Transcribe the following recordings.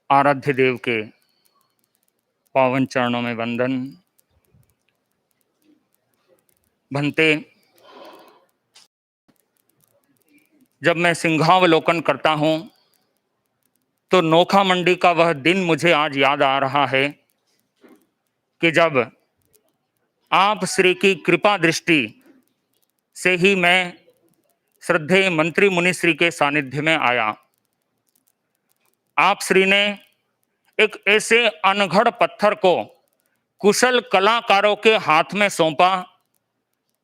आराध्य देव के पावन चरणों में वंदन। भंते, जब मैं सिंहावलोकन करता हूं तो नोखा मंडी का वह दिन मुझे आज याद आ रहा है कि जब आप श्री की कृपा दृष्टि से ही मैं श्रद्धेय मंत्री मुनि श्री के सानिध्य में आया। आप श्री ने एक ऐसे अनघड़ पत्थर को कुशल कलाकारों के हाथ में सौंपा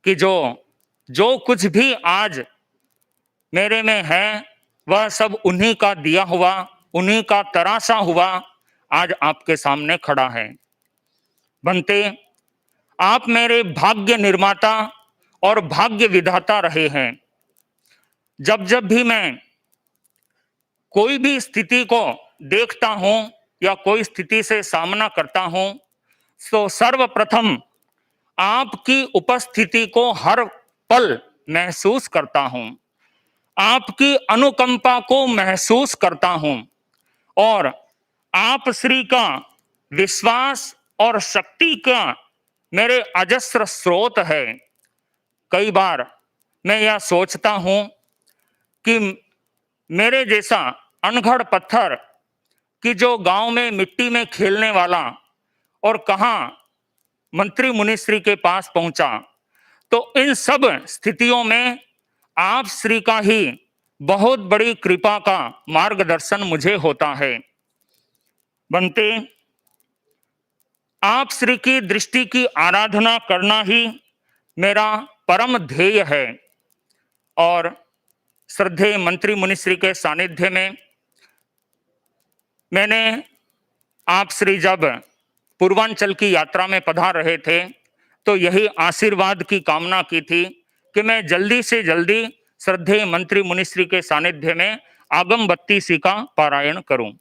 कि जो कुछ भी आज मेरे में है वह सब उन्हीं का दिया हुआ, उन्हीं का तराशा हुआ आज आपके सामने खड़ा है। बनते, आप मेरे भाग्य निर्माता और भाग्य विधाता रहे हैं। जब जब भी मैं कोई भी स्थिति को देखता हूं या कोई स्थिति से सामना करता हूं तो सर्वप्रथम आपकी उपस्थिति को हर पल महसूस करता हूं, आपकी अनुकंपा को महसूस करता हूं और आप श्री का विश्वास और शक्ति का मेरे अजस्र स्रोत है। कई बार मैं यह सोचता हूं कि मेरे जैसा अनघड़ पत्थर कि जो गांव में मिट्टी में खेलने वाला और कहां मंत्री मुनिश्री के पास पहुंचा, तो इन सब स्थितियों में आप श्री का ही बहुत बड़ी कृपा का मार्गदर्शन मुझे होता है। बनते, आप श्री की दृष्टि की आराधना करना ही मेरा परम ध्येय है और श्रद्धेय मंत्री मुनिश्री के सानिध्य में मैंने आप श्री जब पूर्वांचल की यात्रा में पधार रहे थे तो यही आशीर्वाद की कामना की थी कि मैं जल्दी से जल्दी श्रद्धेय मंत्री मुनिश्री के सानिध्य में आगम बत्तीसी का पारायण करूं।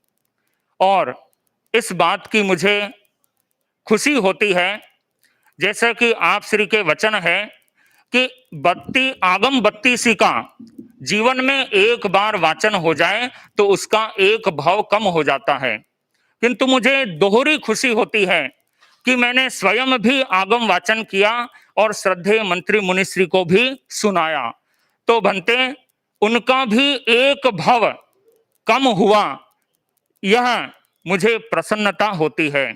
और इस बात की मुझे खुशी होती है, जैसा कि आप श्री के वचन है कि आगम बत्तीसी का जीवन में एक बार वाचन हो जाए तो उसका एक भाव कम हो जाता है, किंतु मुझे दोहरी खुशी होती है कि मैंने स्वयं भी आगम वाचन किया और श्रद्धेय मंत्री मुनिश्री को भी सुनाया। तो बनते, उनका भी एक भाव कम हुआ, यह मुझे प्रसन्नता होती है।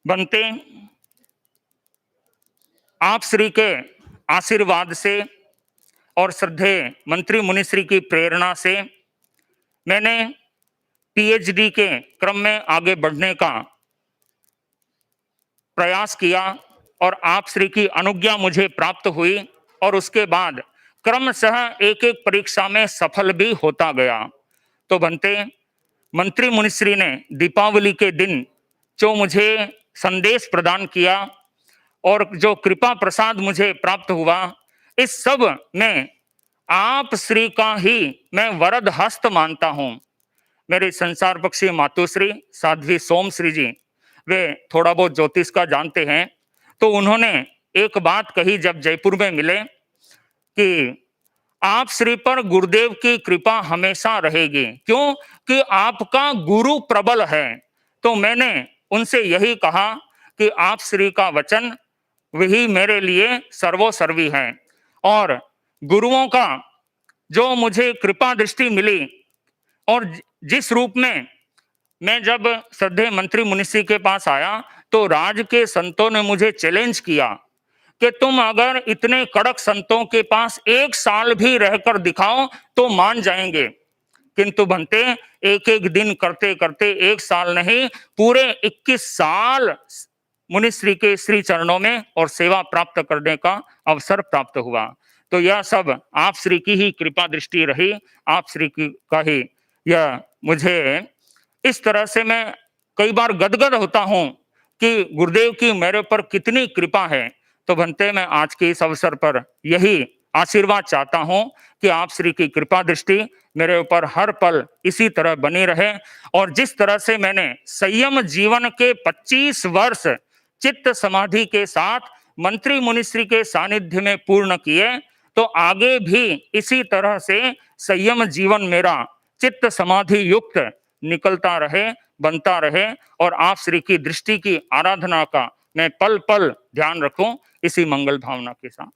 बनते, आप श्री के आशीर्वाद से और श्रद्धेय मंत्री मुनिश्री की प्रेरणा से मैंने पीएचडी के क्रम में आगे बढ़ने का प्रयास किया और आप श्री की अनुज्ञा मुझे प्राप्त हुई और उसके बाद क्रमशः एक एक परीक्षा में सफल भी होता गया। तो बनते, मंत्री मुनिश्री ने दीपावली के दिन जो मुझे संदेश प्रदान किया और जो कृपा प्रसाद मुझे प्राप्त हुआ, इस सब में आप श्री का ही मैं वरद हस्त मानता हूं। मेरे संसार पक्षी मातुश्री साध्वी सोमश्री जी, वे थोड़ा बहुत ज्योतिष का जानते हैं, तो उन्होंने एक बात कही जब जयपुर में मिले कि आप श्री पर गुरुदेव की कृपा हमेशा रहेगी, क्यों कि आपका गुरु प्रबल है। तो मैंने उनसे यही कहा कि आप श्री का वचन वही मेरे लिए सर्वोसर्वी है और गुरुओं का जो मुझे कृपा दृष्टि मिली और जिस रूप में मैं जब श्रद्धेय मंत्री मुनिश्री के पास आया तो राज के संतों ने मुझे चैलेंज किया कि तुम अगर इतने कड़क संतों के पास एक साल भी रहकर दिखाओ तो मान जाएंगे, किंतु बनते एक एक दिन करते करते एक साल नहीं पूरे 21 साल मुनिश्री के श्री चरणों में और सेवा प्राप्त करने का अवसर प्राप्त हुआ। तो यह सब आप श्री की ही कृपा दृष्टि रही, आप श्री की का ही यह मुझे इस तरह से मैं कई बार गदगद होता हूं कि गुरुदेव की मेरे पर कितनी कृपा है। तो बनते, मैं आज के इस अवसर पर यही आशीर्वाद चाहता हूं कि आप श्री की कृपा दृष्टि मेरे ऊपर हर पल इसी तरह बनी रहे और जिस तरह से मैंने संयम जीवन के 25 वर्ष चित्त समाधि के साथ मंत्री मुनिश्री के सानिध्य में पूर्ण किए, तो आगे भी इसी तरह से संयम जीवन मेरा चित्त समाधि युक्त निकलता रहे, बनता रहे और आप श्री की दृष्टि की आराधना का मैं पल पल ध्यान रखूं, इसी मंगल भावना के साथ।